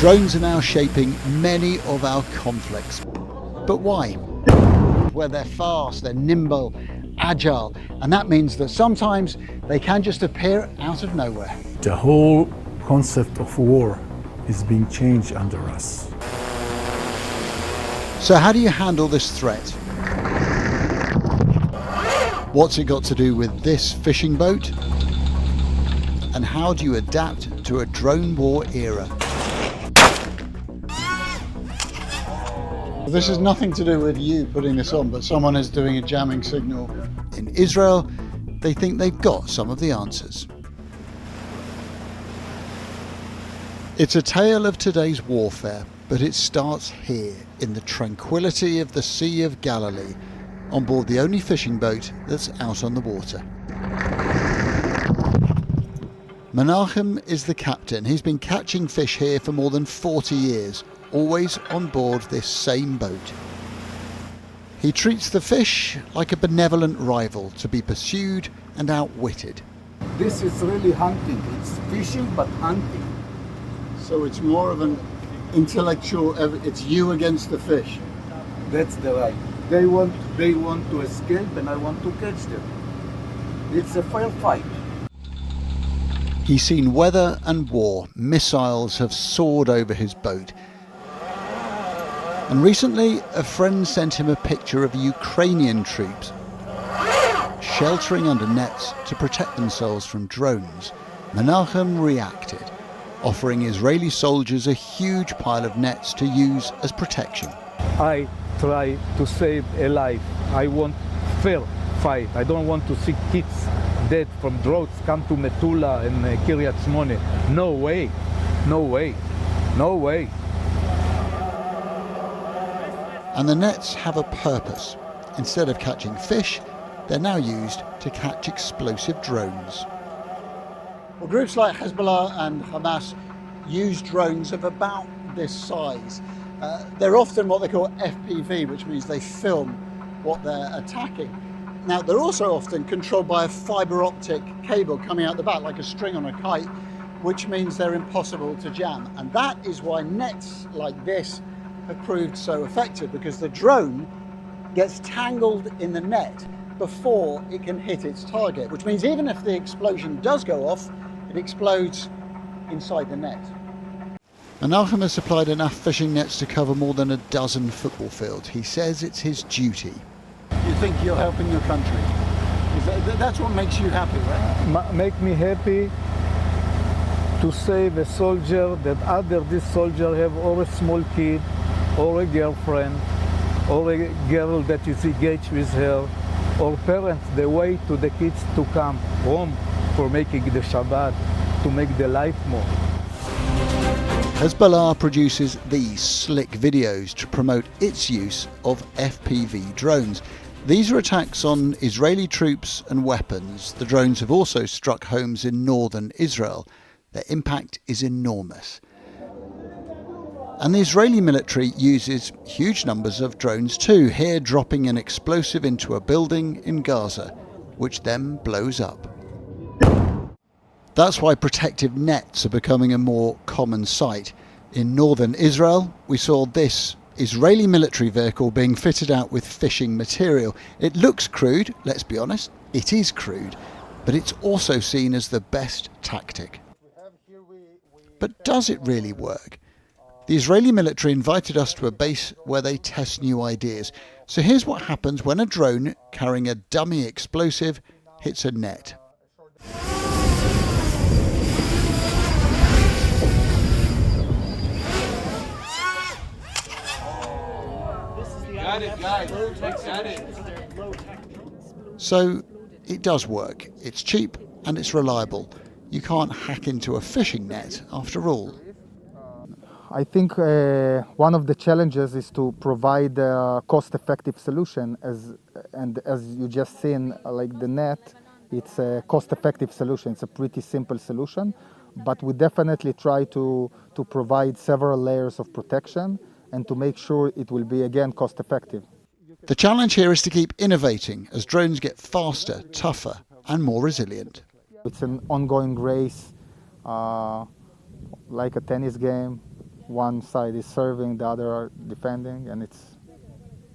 Drones are now shaping many of our conflicts. But why? Where they're fast, they're nimble, agile, and that means that sometimes they can just appear out of nowhere. The whole concept of war is being changed under us. So how do you handle this threat? What's it got to do with this fishing boat? And how do you adapt to a drone war era? This has nothing to do with you putting this on, but someone is doing a jamming signal. In Israel, they think they've got some of the answers. It's a tale of today's warfare, but it starts here, in the tranquility of the Sea of Galilee, on board the only fishing boat that's out on the water. Menachem is the captain. He's been catching fish here for more than 40 years, always on board this same boat. He treats the fish like a benevolent rival to be pursued and outwitted. This is really hunting. It's fishing but hunting. So it's more of an intellectual, it's you against the fish. That's the right. They want to escape and I want to catch them. It's a fair fight. He's seen weather and war. Missiles have soared over his boat. And recently, a friend sent him a picture of Ukrainian troops sheltering under nets to protect themselves from drones. Menachem reacted, offering Israeli soldiers a huge pile of nets to use as protection. I try to save a life. I want fair fight. I don't want to see kids dead from drones come to Metula and Kiryat Shmone. No way, no way, no way. And the nets have a purpose. Instead of catching fish, they're now used to catch explosive drones. Well, groups like Hezbollah and Hamas use drones of about this size. They're often what they call FPV, which means they film what they're attacking. Now, they're also often controlled by a fibre optic cable coming out the back, like a string on a kite, which means they're impossible to jam. And that is why nets like this have proved so effective, because the drone gets tangled in the net before it can hit its target, which means even if the explosion does go off, it explodes inside the net. Menachem has supplied enough fishing nets to cover more than a dozen football fields. He says it's his duty. You think you're helping your country? That's what makes you happy, right? Make me happy to save a soldier that other this soldier have or a small kid or a girlfriend or a girl that is engaged with her, or parents, the way to the kids to come home for making the Shabbat, to make the life more. Hezbollah produces these slick videos to promote its use of FPV drones. These are attacks on Israeli troops and weapons. The drones have also struck homes in northern Israel. Their impact is enormous. And the Israeli military uses huge numbers of drones too, here dropping an explosive into a building in Gaza, which then blows up. That's why protective nets are becoming a more common sight. In northern Israel, we saw this Israeli military vehicle being fitted out with fishing material. It looks crude, let's be honest, it is crude, but it's also seen as the best tactic. But does it really work? The Israeli military invited us to a base where they test new ideas. So here's what happens when a drone carrying a dummy explosive hits a net. Got it, guys. Got it. So it does work. It's cheap and it's reliable. You can't hack into a fishing net after all. I think one of the challenges is to provide a cost-effective solution, as you just seen, like the net, it's a cost-effective solution. It's a pretty simple solution, but we definitely try to provide several layers of protection and to make sure it will be, again, cost-effective. The challenge here is to keep innovating as drones get faster, tougher, and more resilient. It's an ongoing race, like a tennis game. One side is serving, the other are defending, and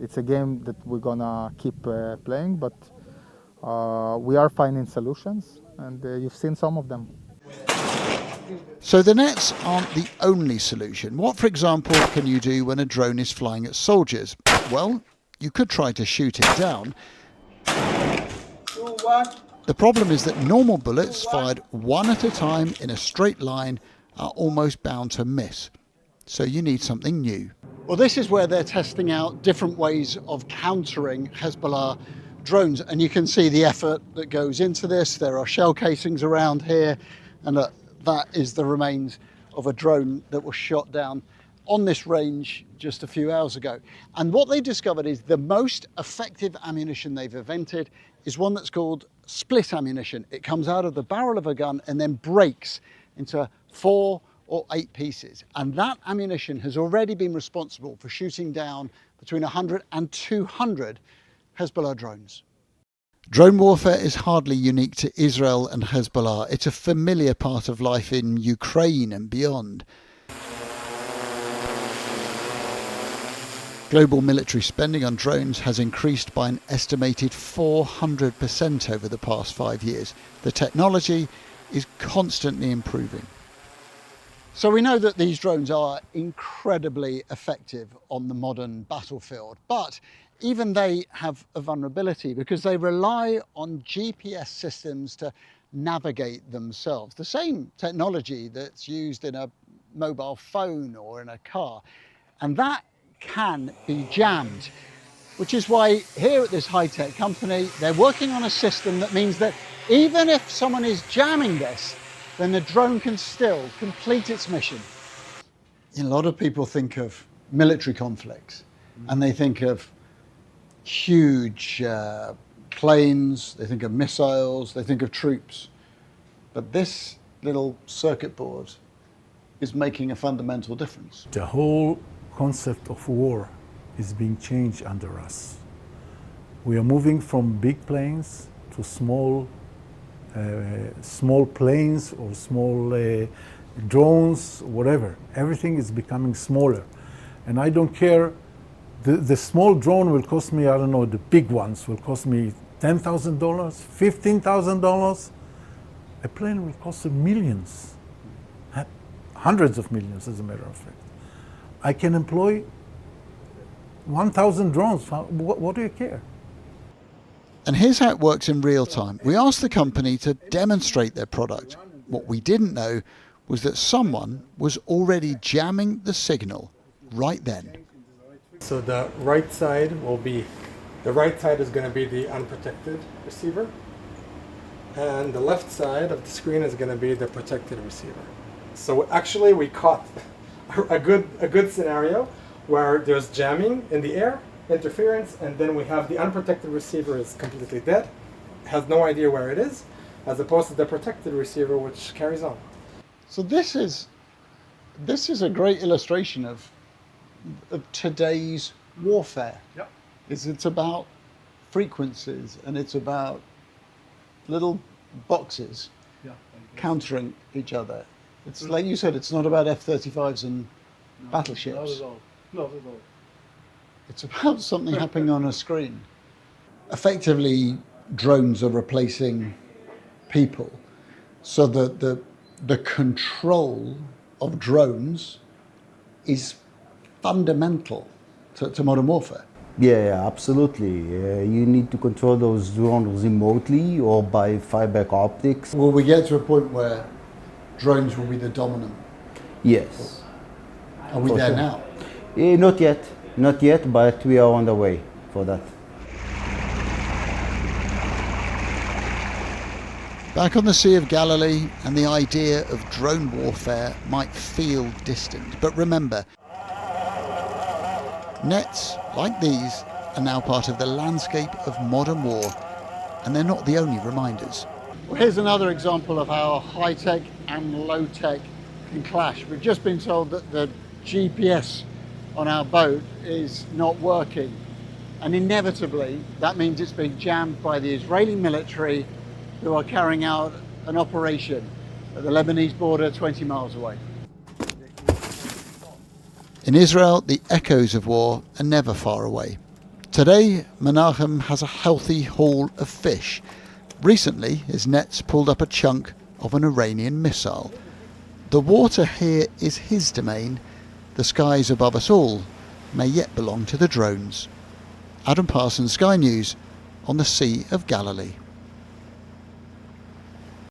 it's a game that we're gonna keep playing, but we are finding solutions, and you've seen some of them. So the nets aren't the only solution. What, for example, can you do when a drone is flying at soldiers? Well, you could try to shoot it down. The problem is that normal bullets fired one at a time in a straight line are almost bound to miss. So you need something new. Well, this is where they're testing out different ways of countering Hezbollah drones. And you can see the effort that goes into this. There are shell casings around here. And that is the remains of a drone that was shot down on this range just a few hours ago. And what they discovered is the most effective ammunition they've invented is one that's called split ammunition. It comes out of the barrel of a gun and then breaks into 4 or 8 pieces. And that ammunition has already been responsible for shooting down between 100 and 200 Hezbollah drones. Drone warfare is hardly unique to Israel and Hezbollah. It's a familiar part of life in Ukraine and beyond. Global military spending on drones has increased by an estimated 400% over the past 5 years. The technology is constantly improving. So we know that these drones are incredibly effective on the modern battlefield, but even they have a vulnerability because they rely on GPS systems to navigate themselves. The same technology that's used in a mobile phone or in a car. And that can be jammed, which is why here at this high-tech company, they're working on a system that means that even if someone is jamming this, then the drone can still complete its mission. A lot of people think of military conflicts and they think of huge planes, they think of missiles, they think of troops. But this little circuit board is making a fundamental difference. The whole concept of war is being changed under us. We are moving from big planes to small planes or small drones, whatever. Everything is becoming smaller. And I don't care, the small drone will cost me, I don't know, the big ones will cost me $10,000, $15,000. A plane will cost millions, hundreds of millions as a matter of fact. I can employ 1,000 drones. What do you care? And here's how it works in real time. We asked the company to demonstrate their product. What we didn't know was that someone was already jamming the signal right then. So the right side is going to be the unprotected receiver, and the left side of the screen is going to be the protected receiver. So actually we caught a good scenario where there's jamming in the air, interference, and then we have the unprotected receiver is completely dead, has no idea where it is, as opposed to the protected receiver which carries on. So this is a great illustration of today's warfare. Yep. It's about frequencies and it's about little boxes countering each other. It's like you said, it's not about F-35s and battleships. Not at all. Not at all. It's about something happening on a screen. Effectively, drones are replacing people, so that the control of drones is fundamental to modern warfare. Yeah, absolutely. You need to control those drones remotely or by fiber optics. Will we get to a point where drones will be the dominant? Yes. Are we For there sure. now? Not yet, but we are on the way for that. Back on the Sea of Galilee, and the idea of drone warfare might feel distant. But remember, nets like these are now part of the landscape of modern war, and they're not the only reminders. Well, here's another example of how high-tech and low-tech can clash. We've just been told that the GPS on our boat is not working, and inevitably that means it's been jammed by the Israeli military, who are carrying out an operation at the Lebanese border 20 miles away. In Israel, the echoes of war are never far away. Today, Menachem has a healthy haul of fish. Recently, his nets pulled up a chunk of an Iranian missile. The water here is his domain. The skies above us all may yet belong to the drones. Adam Parsons, Sky News, on the Sea of Galilee.